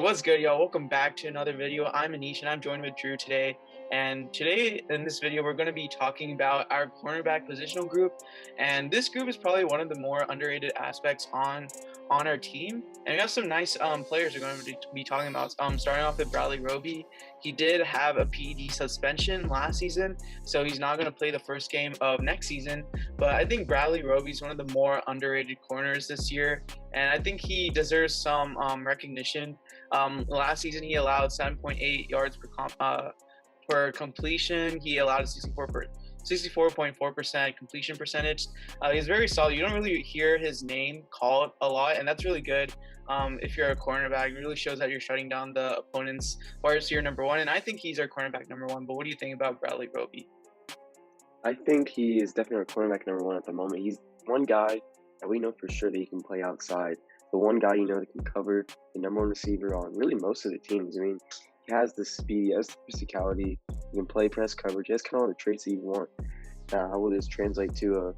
What's good, y'all? Welcome back to another video. I'm Anish, and I'm joined with Drew today. And today, in this video, we're going to be talking about our cornerback positional group. And this group is probably one of the more underrated aspects on our team. And we have some nice players we're going to be talking about. Starting off with Bradley Roby. He did have a PED suspension last season, so he's not going to play the first game of next season. But I think Bradley Roby is one of the more underrated corners this year, and I think he deserves some recognition. Last season, he allowed 7.8 yards per completion. He allowed a 64.4% completion percentage. He's very solid. You don't really hear his name called a lot, and that's really good. If you're a cornerback, it really shows that you're shutting down the opponent's wide receiver number one, and I think he's our cornerback number one. But what do you think about Bradley Roby? I think he is definitely our cornerback number one at the moment. He's one guy that we know for sure that he can play outside. The one guy that can cover the number one receiver on really most of the teams. I mean, he has the speed, he has the physicality, he can play press coverage, he has kind of all the traits that you want. Now, how will this translate to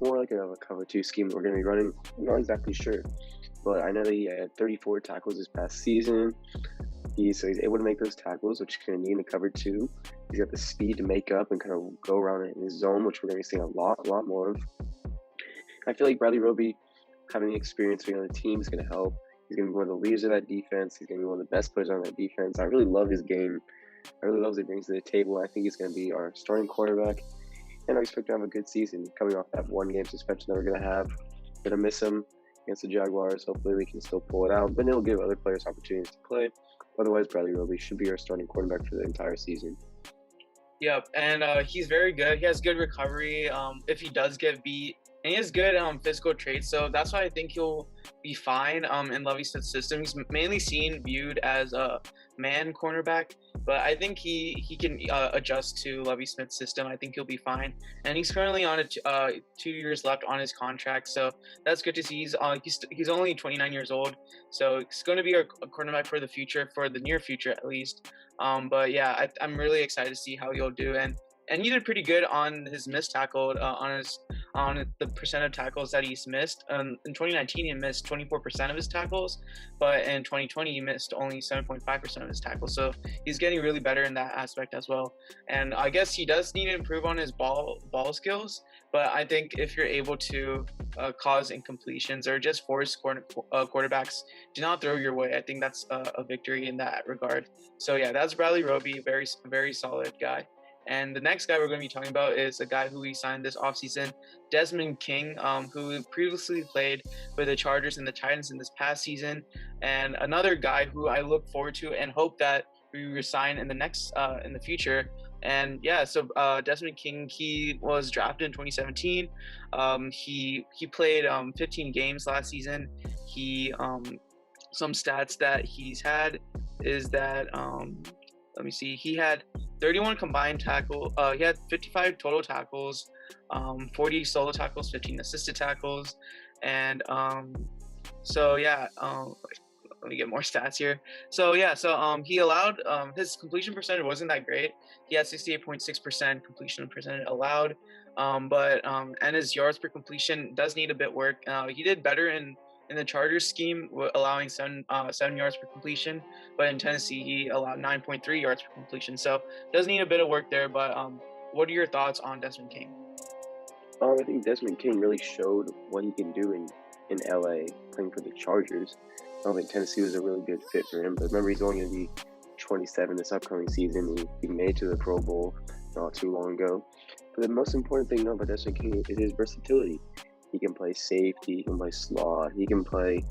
more like a cover two scheme that we're going to be running? I'm not exactly sure. But I know that he had 34 tackles this past season. So he's able to make those tackles, which he's going to need in the cover two. He's got the speed to make up and kind of go around in his zone, which we're going to be seeing a lot more of. I feel like Bradley Roby, having the experience being on the team, is going to help. He's going to be one of the leaders of that defense. He's going to be one of the best players on that defense. I really love his game. I really love what he brings to the table. I think he's going to be our starting quarterback. And I expect to have a good season coming off that one-game suspension that we're going to have. Going to miss him against the Jaguars. Hopefully we can still pull it out. But it'll give other players opportunities to play. Otherwise, Bradley Roby should be our starting quarterback for the entire season. Yep, and he's very good. He has good recovery if he does get beat, and he has good physical traits. So that's why I think he'll be fine in Lovie Smith's system. He's mainly viewed as a man cornerback, but I think he can adjust to Lovie Smith's system. I think he'll be fine, and he's currently on 2 years left on his contract, so that's good to see. He's only 29 years old, so he's going to be our cornerback for the future, for the near future at least. But yeah, I'm really excited to see how he'll do, and he did pretty good on his missed tackle, on the percent of tackles that he's missed. In 2019, he missed 24% of his tackles, but in 2020, he missed only 7.5% of his tackles. So he's getting really better in that aspect as well. And I guess he does need to improve on his ball skills, but I think if you're able to cause incompletions or just force quarterbacks to not throw your way, I think that's a victory in that regard. So yeah, that's Bradley Roby, very solid guy. And the next guy we're going to be talking about is a guy who we signed this offseason, Desmond King, who previously played with the Chargers and the Titans in this past season, and another guy who I look forward to and hope that we resign in the future. And yeah, so Desmond King, he was drafted in 2017. He played 15 games last season. Some stats that he's had is that let me see. He had 31 combined tackle. He had 55 total tackles, 40 solo tackles, 15 assisted tackles, and so yeah. Let me get more stats here. So yeah, he allowed his completion percentage wasn't that great. He had 68.6% completion percentage allowed, and his yards per completion does need a bit work. He did better in the Chargers scheme, allowing 7 yards per completion, but in Tennessee he allowed 9.3 yards per completion. So does need a bit of work there. But what are your thoughts on Desmond King? I think Desmond King really showed what he can do in LA playing for the Chargers. I don't think Tennessee was a really good fit for him, but remember, he's only going to be 27 this upcoming season. He made it to the Pro Bowl not too long ago. But the most important thing about Desmond King is his versatility. He can play safety, he can play slot, he can play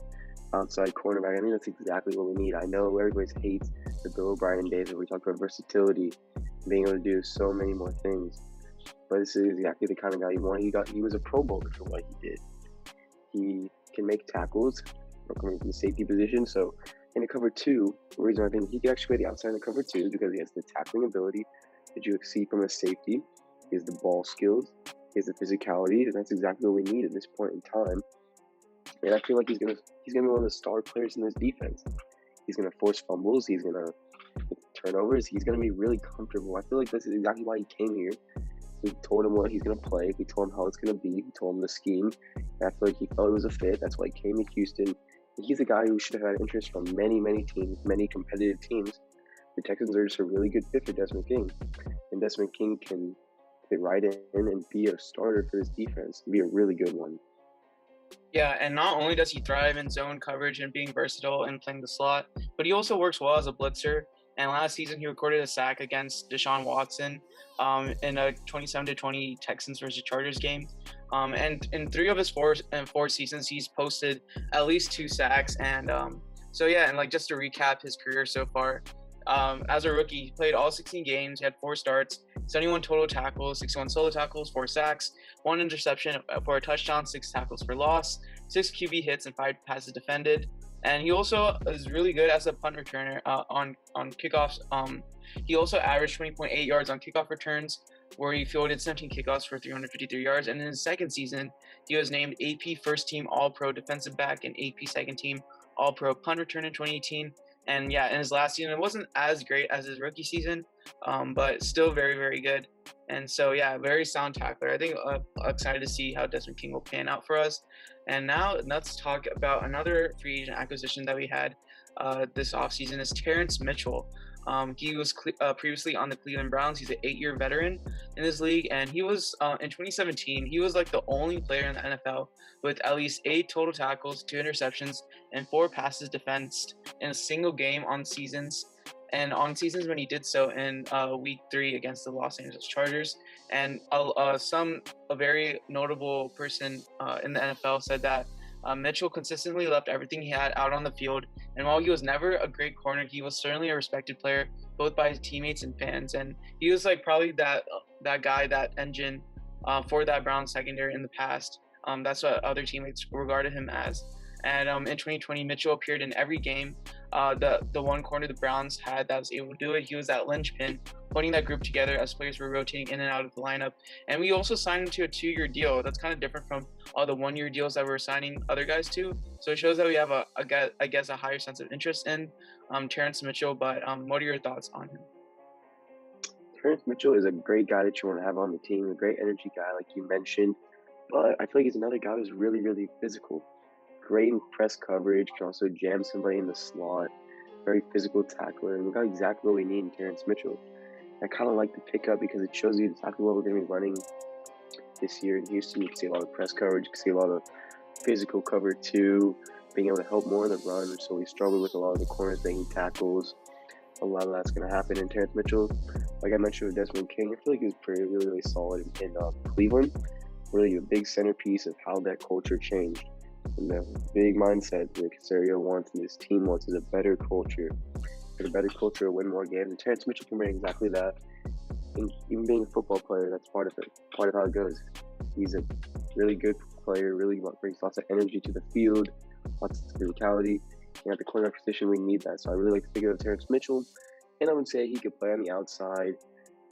outside cornerback. I think that's exactly what we need. I know everybody hates the Bill O'Brien days where we talk about versatility, being able to do so many more things. But this is exactly the kind of guy you want. He was a Pro Bowler for what he did. He can make tackles coming from the safety position. So in a cover two, the reason I think he can actually play the outside in the cover two is because he has the tackling ability that you see from a safety. He has the ball skills. He has the physicality, and that's exactly what we need at this point in time. And I feel like he's gonna be one of the star players in this defense. He's gonna force fumbles. He's gonna get turnovers. He's gonna be really comfortable. I feel like this is exactly why he came here. We told him what he's gonna play. We told him how it's gonna be. We told him the scheme. And I feel like he felt it was a fit. That's why he came to Houston. He's a guy who should have had interest from many, many teams, many competitive teams. The Texans are just a really good fit for Desmond King, and Desmond King can fit right in and be a starter for his defense, be a really good one. Yeah, and not only does he thrive in zone coverage and being versatile and playing the slot, but he also works well as a blitzer. And last season, he recorded a sack against Deshaun Watson in a 27-20 Texans versus Chargers game. And in three of his four seasons, he's posted at least 2 sacks. And so yeah, and like just to recap his career so far, as a rookie, he played all 16 games. He had 4 starts, 71 total tackles, 61 solo tackles, 4 sacks, 1 interception for a touchdown, 6 tackles for loss, 6 QB hits, and 5 passes defended. And he also is really good as a punt returner on kickoffs. He also averaged 20.8 yards on kickoff returns, where he fielded 17 kickoffs for 353 yards. And in his second season, he was named AP First Team All-Pro Defensive Back and AP Second Team All-Pro Punt Return in 2018. And yeah, in his last season, it wasn't as great as his rookie season, but still very, very good. And so, yeah, very sound tackler. I think excited to see how Desmond King will pan out for us. And now let's talk about another free agent acquisition that we had this offseason is Terrence Mitchell. He was previously on the Cleveland Browns. He's an 8-year veteran in this league, and he was in 2017. He was like the only player in the NFL with at least 8 total tackles, 2 interceptions, and 4 passes defensed in a single game on seasons. And on seasons when he did so in Week 3 against the Los Angeles Chargers, and a very notable person in the NFL said that Mitchell consistently left everything he had out on the field, and while he was never a great corner, he was certainly a respected player, both by his teammates and fans. And he was like probably that guy, that engine for that Browns secondary in the past. That's what other teammates regarded him as. And in 2020, Mitchell appeared in every game. The one corner the Browns had that was able to do it, he was that linchpin, putting that group together as players were rotating in and out of the lineup. And we also signed him to a 2-year deal. That's kind of different from all the 1-year deals that we're signing other guys to. So it shows that we have a higher sense of interest in Terrence Mitchell. But what are your thoughts on him? Terrence Mitchell is a great guy that you want to have on the team, a great energy guy, like you mentioned. But I feel like he's another guy who's really, really physical. Great in press coverage, can also jam somebody in the slot. Very physical tackler, and we got exactly what we need in Terrence Mitchell. I kind of like the pickup because it shows you exactly what we're going to be running this year in Houston. You can see a lot of press coverage, you can see a lot of physical cover too, being able to help more in the run. So we struggle with a lot of the corners making tackles. A lot of that's going to happen in Terrence Mitchell. Like I mentioned with Desmond King, I feel like he was really, really solid in Cleveland. Really a big centerpiece of how that culture changed. And the big mindset that Casario wants and this team wants is a better culture. A better culture will win more games. And Terrence Mitchell can bring exactly that. And even being a football player, that's part of it. Part of how it goes. He's a really good player, really brings lots of energy to the field, lots of physicality. And at the corner position, we need that. So I really like to think of Terrence Mitchell. And I would say he could play on the outside.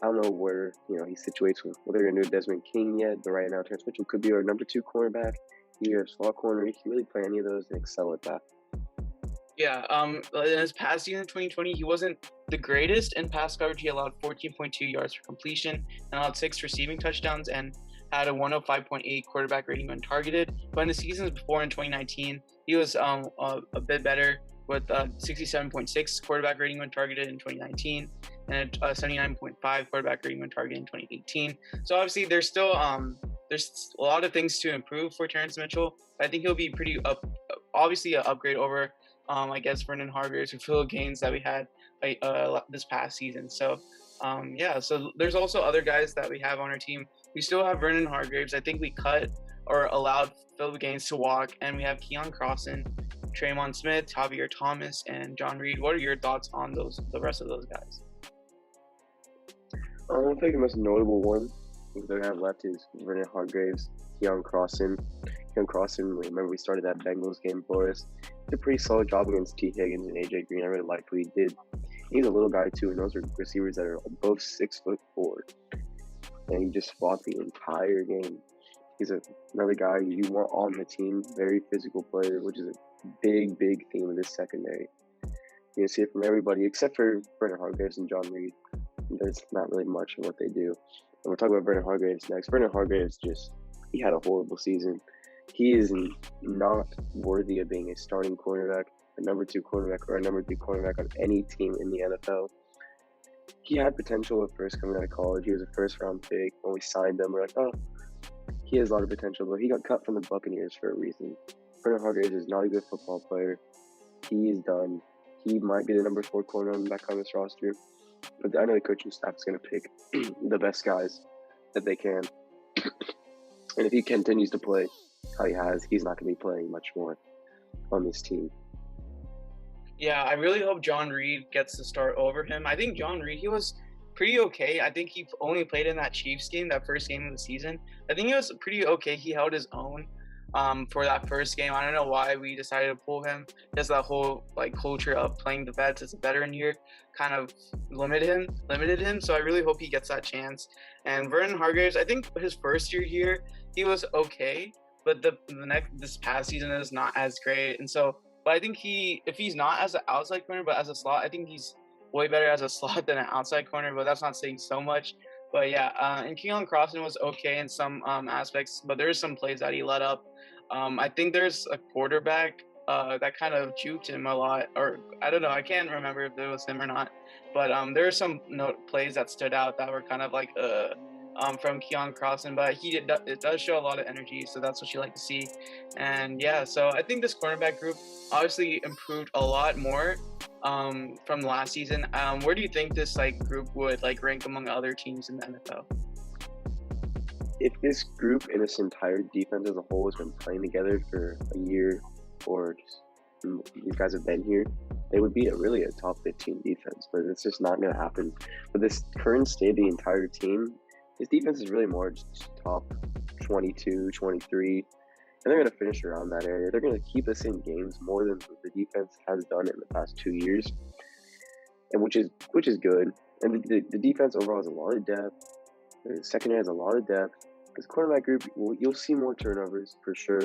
I don't know where he situates with what they're going to do with Desmond King yet, but right now Terrence Mitchell could be our number 2 cornerback. Either a slot corner, he can really play any of those and excel at that. Yeah, in his past season, 2020, he wasn't the greatest in pass coverage. He allowed 14.2 yards per completion and allowed 6 receiving touchdowns and had a 105.8 quarterback rating when targeted. But in the seasons before, in 2019, he was a bit better with 67.6 quarterback rating when targeted in 2019 and a 79.5 quarterback rating when targeted in 2018. So obviously, there's still there's a lot of things to improve for Terrence Mitchell. I think he'll be obviously an upgrade over I guess Vernon Hargreaves who filled gains that we had this past season. So yeah, so there's also other guys that we have on our team. We still have Vernon Hargreaves. I think we cut or allowed Philip Gaines to walk, and we have Keon Crossan, Traymon Smith, Javier Thomas, and John Reed. What are your thoughts on the rest of those guys? I think the most notable one that I have left is Vernon Hargreaves, Keon Crossan. Keon Crossan, remember we started that Bengals game for us. Did a pretty solid job against T. Higgins and AJ Green. I really liked what he did. He's a little guy too, and those are receivers that are both 6'4", and he just fought the entire game. He's another guy you want on the team, very physical player, which is a big, big theme of this secondary. You see it from everybody except for Vernon Hargreaves and John Reed. There's not really much of what they do. And we're talking about Vernon Hargreaves next. Vernon Hargreaves he had a horrible season. he is not worthy of being a starting cornerback, a number 2 cornerback, or a number 3 cornerback on any team in the NFL. He had potential at first coming out of college. He was a first-round pick. When we signed him, we're like, oh, he has a lot of potential, but he got cut from the Buccaneers for a reason. Brendan Hargreaves is not a good football player. He is done. He might be the number 4 cornerback on this roster, but I know the coaching staff is going to pick the best guys that they can. And if he continues to play how he has, he's not going to be playing much more on this team. Yeah, I really hope John Reed gets the start over him. I think John Reed, he was pretty okay. I think he only played in that Chiefs game, that first game of the season. I think he was pretty okay. He held his own for that first game. I don't know why we decided to pull him. Just that whole like culture of playing the vets as a veteran year kind of limited him. So I really hope he gets that chance. And Vernon Hargreaves, I think his first year here, he was okay, but this past season is not as great. And so, but I think if he's not as an outside corner, but as a slot, I think he's way better as a slot than an outside corner. But that's not saying so much. But yeah, and Keelan Crofton was okay in some aspects, but there's some plays that he let up. I think there's a quarterback that kind of juked him a lot, or I don't know, I can't remember if it was him or not. But there are some plays that stood out that were kind of like from Keon Crofton, but it does show a lot of energy, so that's what you like to see. And yeah, so I think this cornerback group obviously improved a lot more from last season. Where do you think this like group would like rank among other teams in the NFL? If this group and this entire defense as a whole has been playing together for a year, or just, these guys have been here, they would be really a top 15 defense, but it's just not going to happen. But this current state of the entire team, this defense is really more just top 22, 23, and they're going to finish around that area. They're going to keep us in games more than the defense has done in the past 2 years, and which is good. And the defense overall has a lot of depth. The secondary has a lot of depth. This cornerback group, you'll see more turnovers for sure.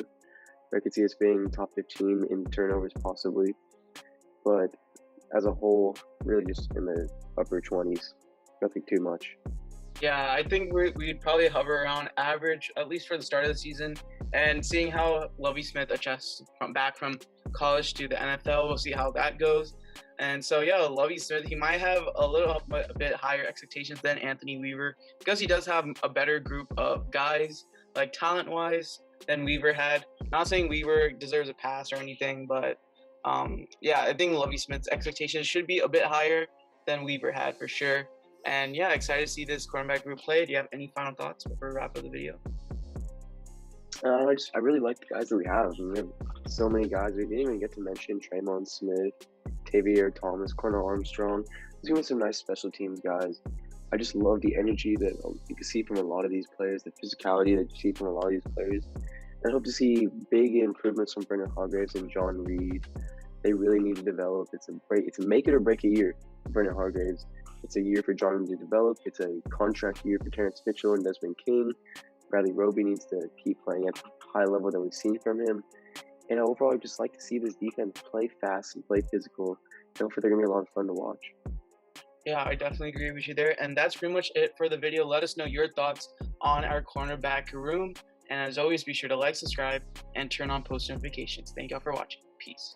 I could see us being top 15 in turnovers possibly, but as a whole, really just in the upper 20s. Nothing too much. Yeah, I think we'd probably hover around average, at least for the start of the season. And seeing how Lovie Smith adjusts back from college to the NFL, we'll see how that goes. And so, yeah, Lovie Smith, he might have a bit higher expectations than Anthony Weaver because he does have a better group of guys, like talent-wise, than Weaver had. Not saying Weaver deserves a pass or anything, but yeah, I think Lovie Smith's expectations should be a bit higher than Weaver had for sure. And yeah, excited to see this cornerback group play. Do you have any final thoughts before we wrap up the video? I really like the guys that we have. We have so many guys. We didn't even get to mention Traymon Smith, Tavier Thomas, Cornell Armstrong. There's even some nice special teams guys. I just love the energy that you can see from a lot of these players, the physicality that you see from a lot of these players. I hope to see big improvements from Brendan Hargreaves and John Reed. They really need to develop. It's a make it or break a year for Brendan Hargreaves. It's a year for John Reed to develop. It's a contract year for Terrence Mitchell and Desmond King. Bradley Roby needs to keep playing at the high level that we've seen from him. And overall, I just like to see this defense play fast and play physical. I hope they're going to be a lot of fun to watch. Yeah, I definitely agree with you there. And that's pretty much it for the video. Let us know your thoughts on our cornerback room. And as always, be sure to like, subscribe, and turn on post notifications. Thank y'all for watching. Peace.